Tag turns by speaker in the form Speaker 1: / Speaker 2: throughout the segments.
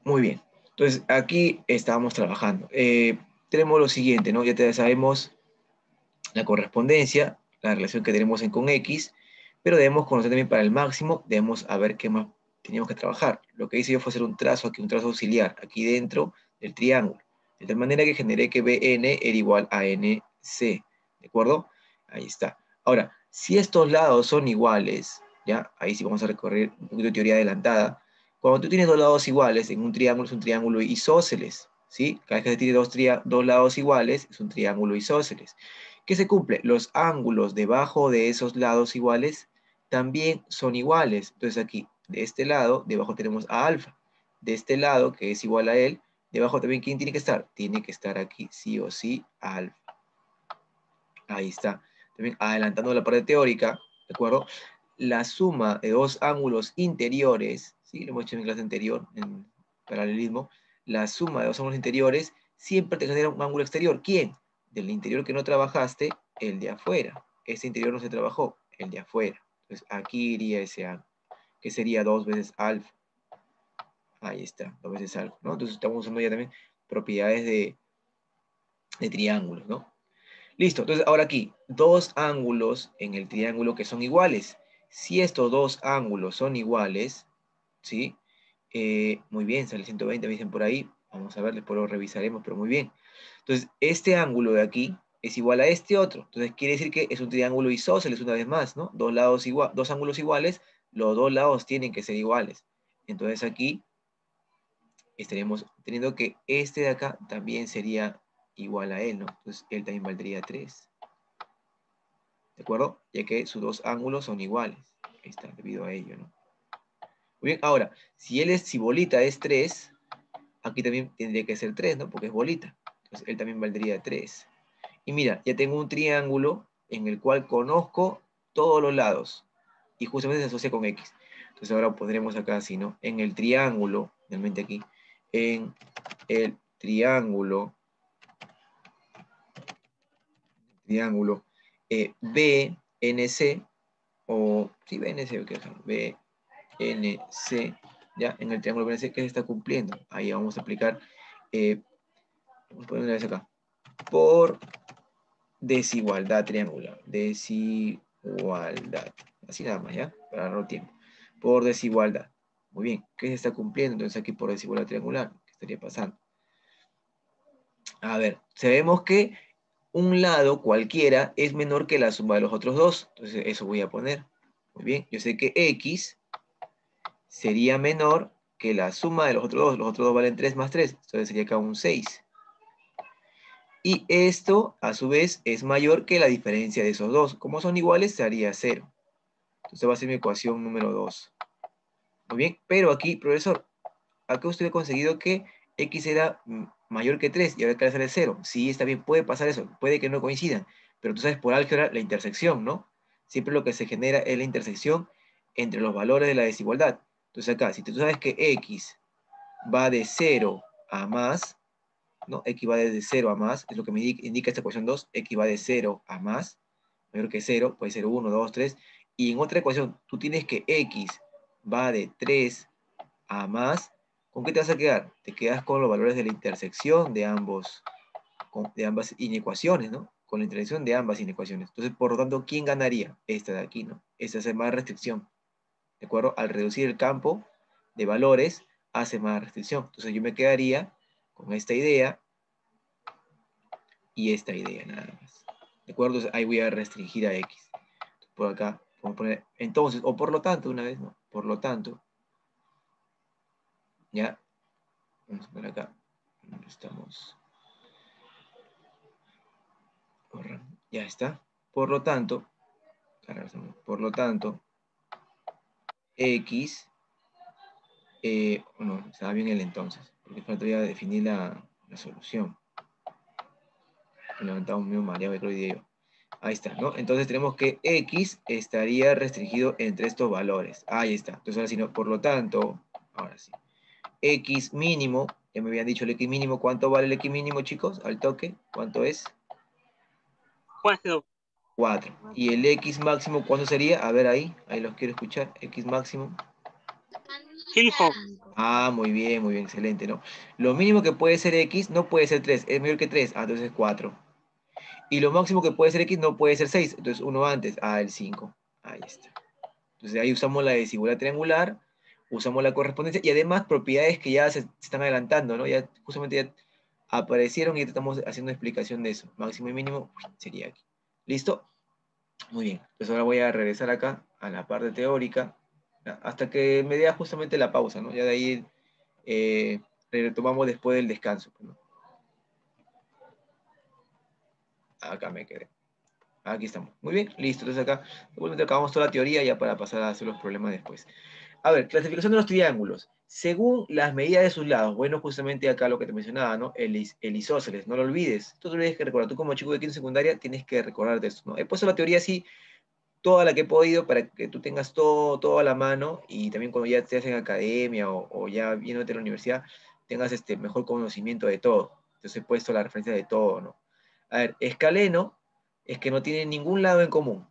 Speaker 1: Muy bien. Entonces, aquí estábamos trabajando. Tenemos lo siguiente, ¿no? Ya te sabemos la correspondencia, la relación que tenemos con X, pero debemos conocer también para el máximo, debemos saber qué más teníamos que trabajar. Lo que hice yo fue hacer un trazo aquí, un trazo auxiliar, aquí dentro del triángulo, de tal manera que generé que BN era igual a NC, ¿de acuerdo? Ahí está. Ahora, si estos lados son iguales, ¿ya? Ahí sí vamos a recorrer un poquito de teoría adelantada. Cuando tú tienes dos lados iguales en un triángulo, es un triángulo isósceles, ¿sí? Cada vez que se tiene dos lados iguales, es un triángulo isósceles. ¿Qué se cumple? Los ángulos debajo de esos lados iguales también son iguales. Entonces aquí, de este lado, debajo tenemos a alfa. De este lado, que es igual a él, debajo también, ¿quién tiene que estar? Tiene que estar aquí, sí o sí, alfa. Ahí está. También adelantando la parte teórica, ¿de acuerdo? La suma de dos ángulos interiores, ¿sí? Lo hemos hecho en clase anterior, en paralelismo. La suma de dos ángulos interiores siempre te genera un ángulo exterior. ¿Quién? Del interior que no trabajaste, el de afuera. Ese interior no se trabajó, el de afuera. Entonces aquí iría ese ángulo, que sería 2 veces alfa. Ahí está, 2 veces alfa, ¿no? Entonces estamos usando ya también propiedades de triángulos, ¿no? Listo, entonces ahora aquí, dos ángulos en el triángulo que son iguales. Si estos dos ángulos son iguales, ¿sí? Muy bien, sale 120, me dicen por ahí. Vamos a ver, después lo revisaremos, pero muy bien. Entonces, este ángulo de aquí es igual a este otro. Entonces, quiere decir que es un triángulo isósceles una vez más, ¿no? Dos lados dos ángulos iguales, los dos lados tienen que ser iguales. Entonces, aquí estaremos teniendo que este de acá también sería igual a él, ¿no? Entonces, él también valdría 3. ¿De acuerdo? Ya que sus dos ángulos son iguales. Ahí está, debido a ello, ¿no? Muy bien, ahora, si bolita es 3, aquí también tendría que ser 3, ¿no? Porque es bolita. Entonces, él también valdría 3. Y mira, ya tengo un triángulo en el cual conozco todos los lados. Y justamente se asocia con X. Entonces, ahora pondremos acá así, ¿no? En el triángulo, realmente aquí, en el triángulo BNC, o sí, BNC, BNC, ya en el triángulo BNC, ¿qué se está cumpliendo? Ahí vamos a aplicar, vamos a poner una vez acá, por desigualdad triangular, desigualdad, así nada más, ¿ya? Para ahorrar tiempo, por desigualdad. Muy bien, ¿qué se está cumpliendo entonces aquí por desigualdad triangular? ¿Qué estaría pasando? A ver, sabemos que un lado cualquiera es menor que la suma de los otros dos, entonces eso voy a poner. Muy bien, yo sé que X sería menor que la suma de los otros dos valen 3 más 3, entonces sería acá un 6. Y esto, a su vez, es mayor que la diferencia de esos dos. Como son iguales, se haría 0. Entonces va a ser mi ecuación número 2. Muy bien, pero aquí, profesor, acá usted ha conseguido que X era mayor que 3 y ahora que sale 0. Sí, está bien, puede pasar eso, puede que no coincidan, pero tú sabes por álgebra la intersección, ¿no? Siempre lo que se genera es la intersección entre los valores de la desigualdad. Entonces acá, si tú sabes que X va de 0 a más, ¿no? X va de 0 a más, es lo que me indica esta ecuación 2, X va de 0 a más, mayor que 0, puede ser 1, 2, 3, y en otra ecuación tú tienes que X va de 3 a más, ¿con qué te vas a quedar? Te quedas con los valores de la intersección de ambas inecuaciones, ¿no? Con la intersección de ambas inecuaciones. Entonces, por lo tanto, ¿quién ganaría? Esta de aquí, ¿no? Esta hace más restricción, ¿de acuerdo? Al reducir el campo de valores, hace más restricción. Entonces, yo me quedaría con esta idea y esta idea, nada más. ¿De acuerdo? Entonces, ahí voy a restringir a X. Por acá, vamos a poner, entonces, o por lo tanto, una vez, ¿no? Por lo tanto, ¿ya? Vamos a poner acá. Estamos. Ya está. Por lo tanto, X, no, estaba bien el entonces, porque faltaría definir la solución. Me levantamos medio mareado, creo que yo. Ahí está, ¿no? Entonces tenemos que X estaría restringido entre estos valores. Ahí está. Entonces ahora sí, no, por lo tanto, ahora sí. X mínimo, ya me habían dicho el X mínimo, ¿cuánto vale el X mínimo, chicos? Al toque, ¿cuánto es?
Speaker 2: 4.
Speaker 1: 4. ¿Y el X máximo cuánto sería? A ver ahí los quiero escuchar. X máximo.
Speaker 2: 5.
Speaker 1: Ah, muy bien, excelente, ¿no? Lo mínimo que puede ser x no puede ser 3, es mayor que 3, entonces es 4. Y lo máximo que puede ser x no puede ser 6, entonces uno antes, el 5. Ahí está. Entonces ahí usamos la desigualdad triangular, usamos la correspondencia y además propiedades que ya se están adelantando, ¿no? Ya justamente ya aparecieron y estamos haciendo explicación de eso. Máximo y mínimo sería aquí. ¿Listo? Muy bien. Pues ahora voy a regresar acá a la parte teórica, ¿ya? Hasta que me dé justamente la pausa, ¿no? Ya de ahí retomamos después del descanso, ¿no? Acá me quedé. Aquí estamos. Muy bien, listo. Entonces acá, igualmente acabamos toda la teoría ya para pasar a hacer los problemas después. A ver, clasificación de los triángulos. Según las medidas de sus lados. Bueno, justamente acá lo que te mencionaba, ¿no? El isósceles, no lo olvides. Tú tienes que recordar, tú como chico de quinto secundaria tienes que recordar de esto, ¿no? He puesto la teoría así, toda la que he podido, para que tú tengas todo a la mano y también cuando ya estés en academia o ya viéndote a la universidad, tengas mejor conocimiento de todo. Entonces he puesto la referencia de todo, ¿no? A ver, escaleno es que no tiene ningún lado en común.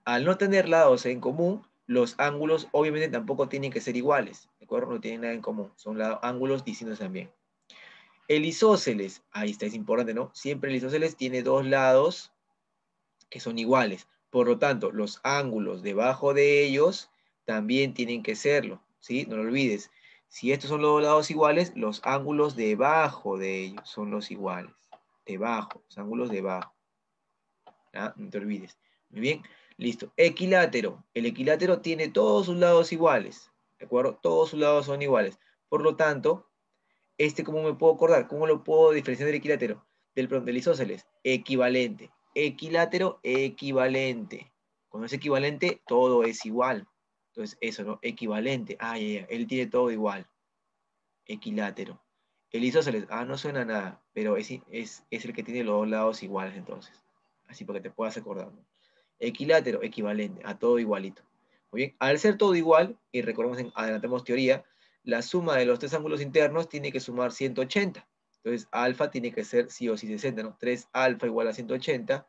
Speaker 1: Al no tener lados en común, los ángulos obviamente tampoco tienen que ser iguales, ¿de acuerdo? No tienen nada en común, son ángulos distintos también. El isósceles, ahí está, es importante, ¿no? Siempre el isósceles tiene dos lados que son iguales. Por lo tanto, los ángulos debajo de ellos también tienen que serlo, ¿sí? No lo olvides. Si estos son los lados iguales, los ángulos debajo de ellos son los iguales. Debajo, los ángulos debajo. ¿Ah? No te olvides. Muy bien, listo. Equilátero. El equilátero tiene todos sus lados iguales. ¿De acuerdo? Todos sus lados son iguales. Por lo tanto, ¿cómo me puedo acordar? ¿Cómo lo puedo diferenciar del equilátero? Del isósceles. Equivalente. Equilátero, equivalente. Cuando es equivalente, todo es igual. Entonces, eso, ¿no? Equivalente. Ya. Él tiene todo igual. Equilátero. El isósceles, no suena a nada, pero es el que tiene los dos lados iguales entonces. Así para que te puedas acordar, ¿no? Equilátero, equivalente, a todo igualito. Muy bien, al ser todo igual, y recordemos, adelantamos teoría, la suma de los tres ángulos internos tiene que sumar 180. Entonces, alfa tiene que ser sí o sí 60, ¿no? 3 alfa igual a 180,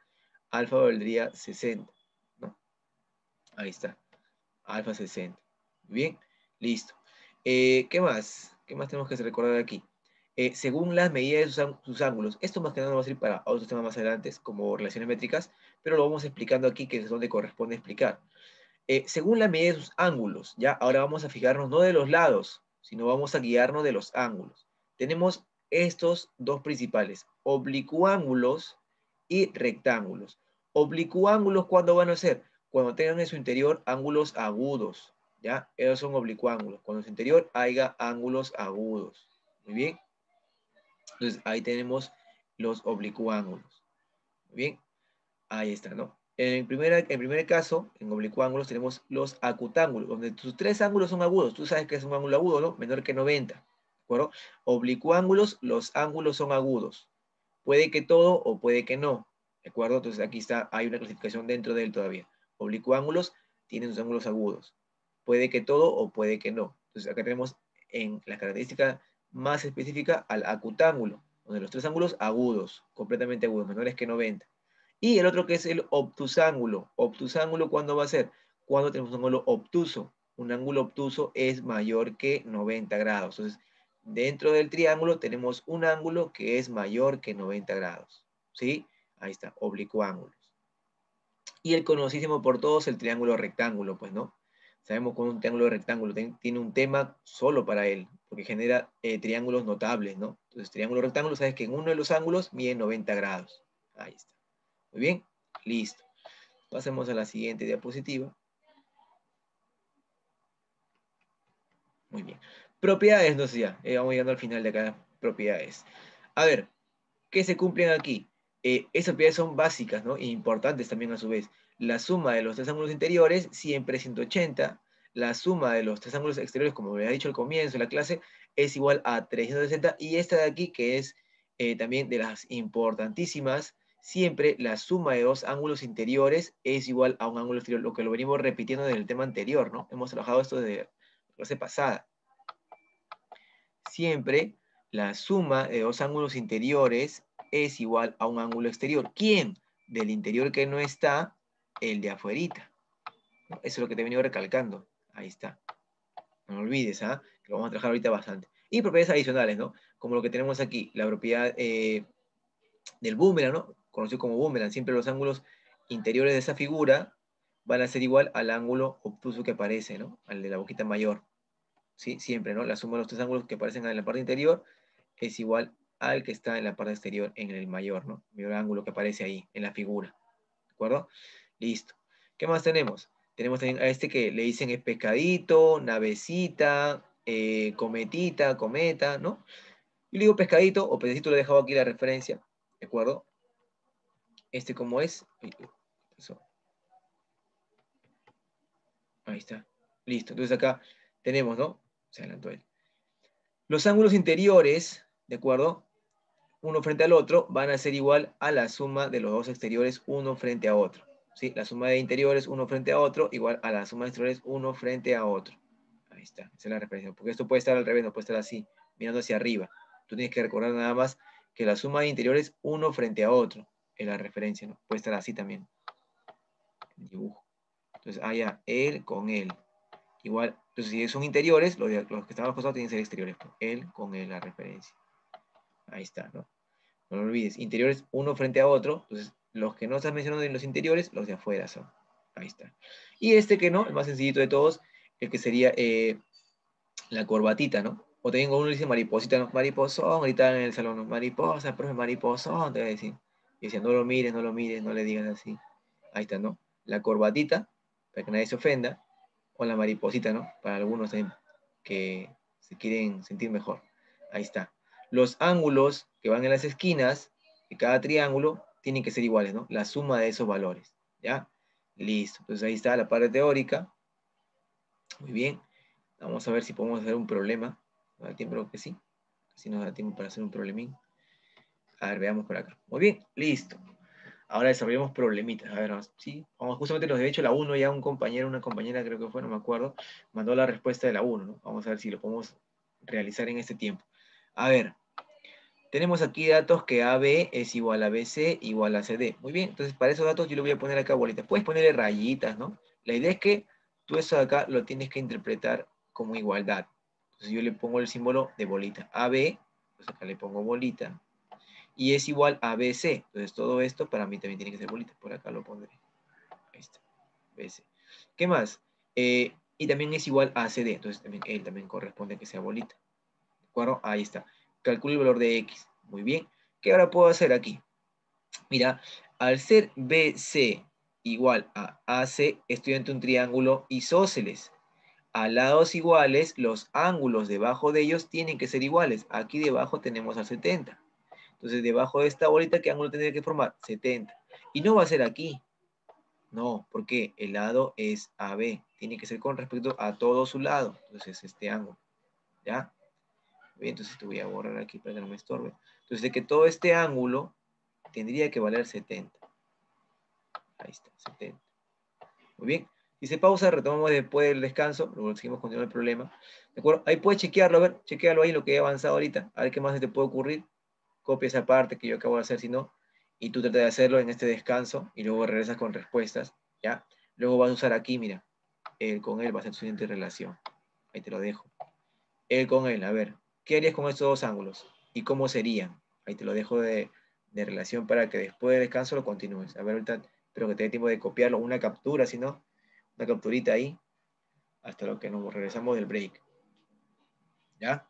Speaker 1: alfa valdría 60, ¿no? Ahí está, alfa 60. Muy bien, listo. ¿Qué más? ¿Qué más tenemos que recordar aquí? Según las medidas de sus ángulos. Esto más que nada va a ser para otros temas más adelante, como relaciones métricas, pero lo vamos explicando aquí, que es donde corresponde explicar. Según la medida de sus ángulos, ¿ya? Ahora vamos a fijarnos no de los lados, sino vamos a guiarnos de los ángulos. Tenemos estos dos principales, oblicuángulos y rectángulos. Oblicuángulos, ¿cuándo van a ser? Cuando tengan en su interior ángulos agudos, ¿ya? Esos son oblicuángulos. Cuando en su interior haya ángulos agudos. Muy bien. Entonces, ahí tenemos los oblicuángulos. Muy bien. Ahí está, ¿no? En el primer caso, en oblicuángulos, tenemos los acutángulos, donde sus tres ángulos son agudos. Tú sabes que es un ángulo agudo, ¿no? Menor que 90. ¿De acuerdo? Oblicuángulos, los ángulos son agudos. Puede que todo o puede que no. ¿De acuerdo? Entonces aquí está, hay una clasificación dentro de él todavía. Oblicuángulos tienen sus ángulos agudos. Puede que todo o puede que no. Entonces acá tenemos en la característica más específica al acutángulo, donde los tres ángulos agudos, completamente agudos, menores que 90. Y el otro que es el obtusángulo. Obtusángulo, ¿cuándo va a ser? Cuando tenemos un ángulo obtuso. Un ángulo obtuso es mayor que 90 grados. Entonces, dentro del triángulo tenemos un ángulo que es mayor que 90 grados. ¿Sí? Ahí está, oblicuángulos. Y el conocísimo por todos, el triángulo rectángulo, pues, ¿no? Sabemos que un triángulo rectángulo tiene un tema solo para él, porque genera triángulos notables, ¿no? Entonces, triángulo rectángulo, sabes que en uno de los ángulos mide 90 grados. Ahí está. Muy bien, listo. Pasemos a la siguiente diapositiva. Muy bien. Propiedades, no sé ya. Vamos llegando al final de acá. Propiedades. A ver, ¿qué se cumplen aquí? Esas propiedades son básicas, ¿no? E importantes también a su vez. La suma de los tres ángulos interiores siempre es 180. La suma de los tres ángulos exteriores, como había dicho al comienzo de la clase, es igual a 360. Y esta de aquí, que es también de las importantísimas, siempre la suma de dos ángulos interiores es igual a un ángulo exterior, lo que lo venimos repitiendo desde el tema anterior, ¿no? Hemos trabajado esto desde la clase pasada. Siempre la suma de dos ángulos interiores es igual a un ángulo exterior. ¿Quién? Del interior que no está, el de afuerita. Eso es lo que te he venido recalcando. Ahí está. No lo olvides, ¿ah? Lo vamos a trabajar ahorita bastante. Y propiedades adicionales, ¿no? Como lo que tenemos aquí, la propiedad del boomerang, ¿no? Conocido como boomerang. Siempre los ángulos interiores de esa figura van a ser igual al ángulo obtuso que aparece, ¿no? Al de la boquita mayor. ¿Sí? Siempre, ¿no? La suma de los tres ángulos que aparecen en la parte interior es igual al que está en la parte exterior, en el mayor, ¿no? El mayor ángulo que aparece ahí, en la figura. ¿De acuerdo? Listo. ¿Qué más tenemos? Tenemos también a este que le dicen pescadito, navecita, cometita, cometa, ¿no? Yo le digo pescadito o pececito, le he dejado aquí la referencia, ¿de acuerdo? Este como es. Eso. Ahí está. Listo. Entonces acá tenemos, ¿no? Se adelantó él. Los ángulos interiores, ¿de acuerdo? Uno frente al otro, van a ser igual a la suma de los dos exteriores uno frente a otro. ¿Sí? La suma de interiores uno frente a otro, igual a la suma de exteriores uno frente a otro. Ahí está, esa es la referencia. Porque esto puede estar al revés, no puede estar así, mirando hacia arriba. Tú tienes que recordar nada más que la suma de interiores uno frente a otro. Es la referencia, ¿no? Puede estar así también. El dibujo. Entonces, ya, él con él. Igual, entonces si son interiores, los que están a los costados tienen que ser exteriores. Él con él, la referencia. Ahí está, ¿no? No lo olvides, interiores uno frente a otro. Entonces, los que no estás mencionando en los interiores, los de afuera son. Ahí está. Y este que no, el más sencillito de todos, el que sería la corbatita, ¿no? O también uno dice mariposita, ¿no? Mariposón, ahorita en el salón, ¿no? Mariposa, profe, mariposón, te voy a decir. Y decía, no lo mires, no lo mires, no le digas así. Ahí está, ¿no? La corbatita, para que nadie se ofenda, o la mariposita, ¿no? Para algunos también que se quieren sentir mejor. Ahí está. Los ángulos que van en las esquinas de cada triángulo tienen que ser iguales, ¿no? La suma de esos valores, ¿ya? Listo. Entonces ahí está la parte teórica. Muy bien. Vamos a ver si podemos hacer un problema. ¿No da tiempo? Creo que sí. Si nos da tiempo para hacer un problemín. A ver, veamos por acá. Muy bien, listo. Ahora desarrollamos problemitas. A ver, sí. Vamos, justamente nos había hecho la 1 ya un compañero, una compañera creo que fue, no me acuerdo, mandó la respuesta de la 1, ¿no? Vamos a ver si lo podemos realizar en este tiempo. A ver, tenemos aquí datos que AB es igual a BC igual a CD. Muy bien, entonces para esos datos yo le voy a poner acá bolitas. Puedes ponerle rayitas, ¿no? La idea es que tú eso de acá lo tienes que interpretar como igualdad. Entonces yo le pongo el símbolo de bolita. AB, pues acá le pongo bolita. Y es igual a BC. Entonces todo esto para mí también tiene que ser bolita. Por acá lo pondré. Ahí está. BC. ¿Qué más? Y también es igual a CD. Entonces también él también corresponde a que sea bolita. ¿De acuerdo? Ahí está. Calculo el valor de X. Muy bien. ¿Qué ahora puedo hacer aquí? Mira, al ser BC igual a AC, estoy ante un triángulo isósceles. A lados iguales, los ángulos debajo de ellos tienen que ser iguales. Aquí debajo tenemos al 70. Entonces, debajo de esta bolita, ¿qué ángulo tendría que formar? 70. Y no va a ser aquí. No, porque el lado es AB. Tiene que ser con respecto a todo su lado. Entonces, este ángulo. ¿Ya? Bien, entonces te voy a borrar aquí para que no me estorbe. Entonces, de que todo este ángulo tendría que valer 70. Ahí está, 70. Muy bien. Si se pausa, retomamos después del descanso. Luego seguimos continuando el problema. ¿De acuerdo? Ahí puedes chequearlo, a ver, chequealo ahí lo que he avanzado ahorita. A ver qué más se te puede ocurrir. Copia esa parte que yo acabo de hacer, si no. Y tú trata de hacerlo en este descanso y luego regresas con respuestas. ¿Ya? Luego vas a usar aquí, mira. Él con él va a ser su siguiente relación. Ahí te lo dejo. Él con él, a ver. ¿Qué harías con estos dos ángulos? ¿Y cómo serían? Ahí te lo dejo de relación para que después del descanso lo continúes. A ver, ahorita espero que te dé tiempo de copiarlo. Una captura, si no. Una capturita ahí. Hasta lo que nos regresamos del break. ¿Ya?